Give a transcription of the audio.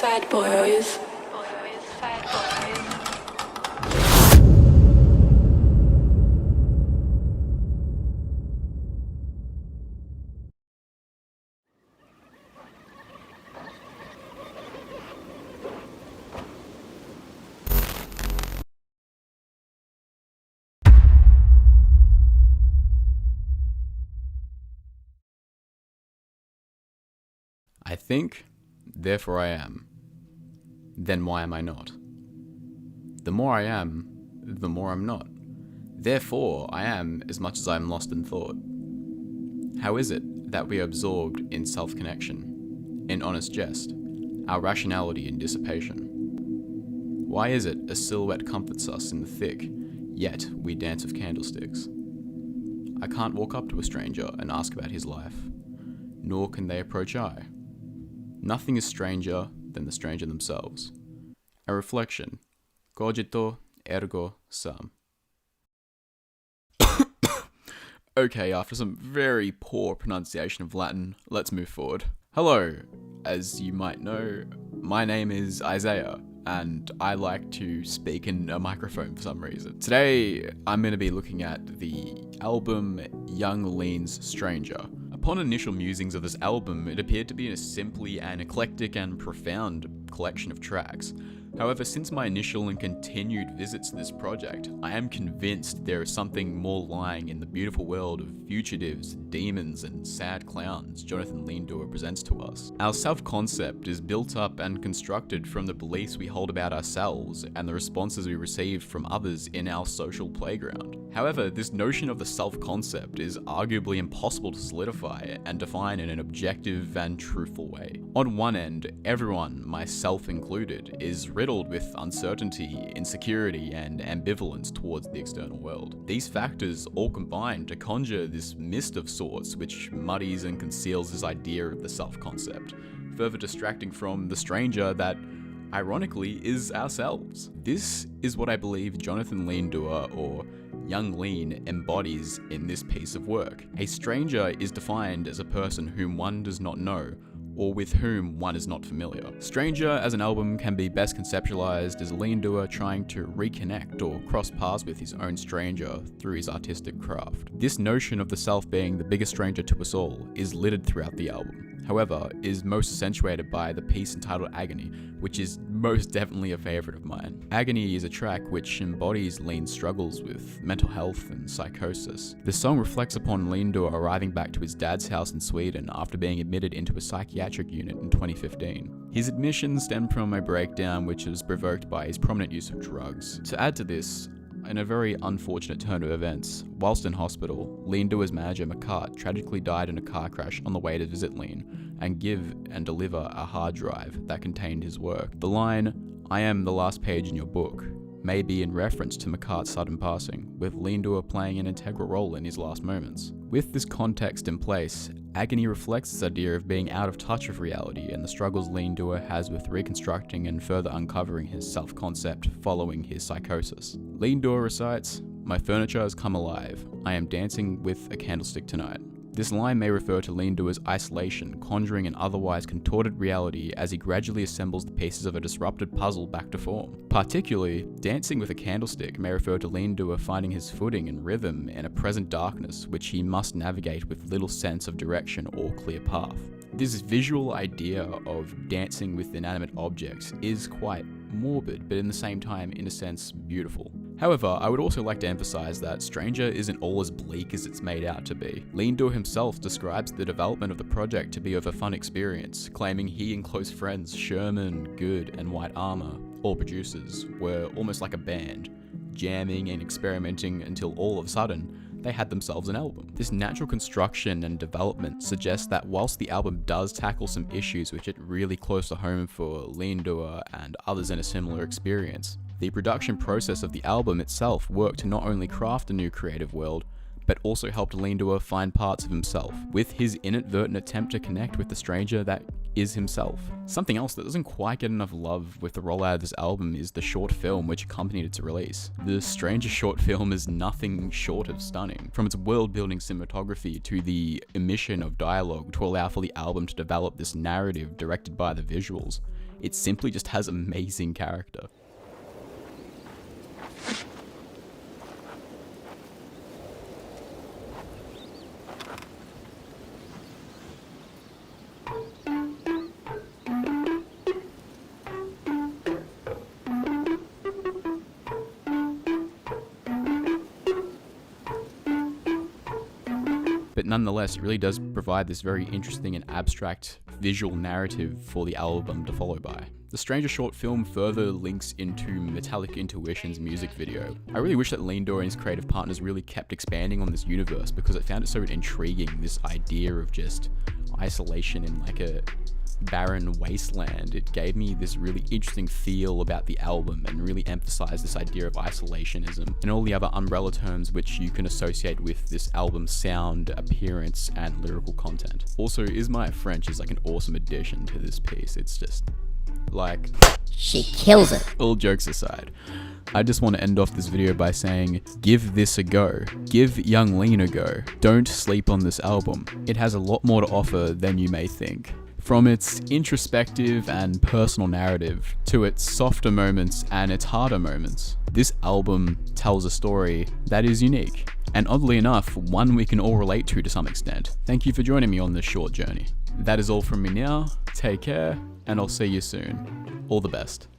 fat boys. I think, therefore I am. Then why am I not? The more I am, the more I'm not. Therefore I am as much as I am lost in thought. How is it that we are absorbed in self-connection, in honest jest, our rationality in dissipation? Why is it a silhouette comforts us in the thick, yet we dance with candlesticks? I can't walk up to a stranger and ask about his life, nor can they approach I. Nothing is stranger than the stranger themselves. A reflection. COGITO, ERGO, sum. Okay, after some very poor pronunciation of Latin, let's move forward. Hello, as you might know, my name is Isaiah, and I like to speak in a microphone for some reason. Today, I'm going to be looking at the album Young Lean's Stranger. Upon initial musings of this album, it appeared to be a simply an eclectic and profound collection of tracks. However, since my initial and continued visits to this project, I am convinced there is something more lying in the beautiful world of fugitives, demons, and sad clowns Jonathan Lindauer presents to us. Our self-concept is built up and constructed from the beliefs we hold about ourselves and the responses we receive from others in our social playground. However, this notion of the self-concept is arguably impossible to solidify and define in an objective and truthful way. On one end, everyone, myself included, is riddled with uncertainty, insecurity, and ambivalence towards the external world. These factors all combine to conjure this mist of sorts which muddies and conceals this idea of the self-concept, further distracting from the stranger that, ironically, is ourselves. This is what I believe Jonathan Lindauer, or Young Lean, embodies in this piece of work. A stranger is defined as a person whom one does not know, or with whom one is not familiar. Stranger as an album can be best conceptualized as Lindauer trying to reconnect or cross paths with his own stranger through his artistic craft. This notion of the self being the biggest stranger to us all is littered throughout the album. However, is most accentuated by the piece entitled Agony, which is most definitely a favourite of mine. Agony is a track which embodies Lean's struggles with mental health and psychosis. The song reflects upon Lindauer arriving back to his dad's house in Sweden after being admitted into a psychiatric unit in 2015. His admission stemmed from a breakdown which was provoked by his prominent use of drugs. To add to this, in a very unfortunate turn of events, whilst in hospital, Lindauer's manager McCart tragically died in a car crash on the way to visit Lean and give and deliver a hard drive that contained his work. The line, "I am the last page in your book," may be in reference to McCart's sudden passing, with Lindauer playing an integral role in his last moments. With this context in place, Agony reflects this idea of being out of touch with reality and the struggles Lindauer has with reconstructing and further uncovering his self-concept following his psychosis. Lindauer recites, "My furniture has come alive. I am dancing with a candlestick tonight." This line may refer to Lindauer's isolation, conjuring an otherwise contorted reality as he gradually assembles the pieces of a disrupted puzzle back to form. Particularly, dancing with a candlestick may refer to Lindauer finding his footing and rhythm in a present darkness which he must navigate with little sense of direction or clear path. This visual idea of dancing with inanimate objects is quite morbid, but in the same time, in a sense, beautiful. However, I would also like to emphasize that Stranger isn't all as bleak as it's made out to be. Lindauer himself describes the development of the project to be of a fun experience, claiming he and close friends Sherman, Good, and White Armor, all producers, were almost like a band, jamming and experimenting until all of a sudden, they had themselves an album. This natural construction and development suggests that whilst the album does tackle some issues which hit really close to home for Lindauer and others in a similar experience, the production process of the album itself worked to not only craft a new creative world, but also helped Lindauer find parts of himself, with his inadvertent attempt to connect with the stranger that is himself. Something else that doesn't quite get enough love with the rollout of this album is the short film which accompanied its release. The Stranger short film is nothing short of stunning, from its world-building cinematography to the omission of dialogue to allow for the album to develop this narrative directed by the visuals. it simply just has amazing character. But nonetheless, it really does provide this very interesting and abstract visual narrative for the album to follow by. The Stranger short film further links into Metallic Intuition's music video. I really wish that Lindor and his creative partners really kept expanding on this universe, because I found it so intriguing, this idea of just isolation in like a barren wasteland. It gave me this really interesting feel about the album and really emphasized this idea of isolationism and all the other umbrella terms which you can associate with this album's sound, appearance, and lyrical content. Also, Is My French is like an awesome addition to this piece. It's just like, she kills it. All jokes aside, I just want to end off this video by saying, give this a go. Give Young Lean a go. Don't sleep on this album. It has a lot more to offer than you may think. From its introspective and personal narrative to its softer moments and its harder moments, this album tells a story that is unique, and oddly enough, one we can all relate to some extent. Thank you for joining me on this short journey. That is all from me now. Take care, and I'll see you soon. All the best.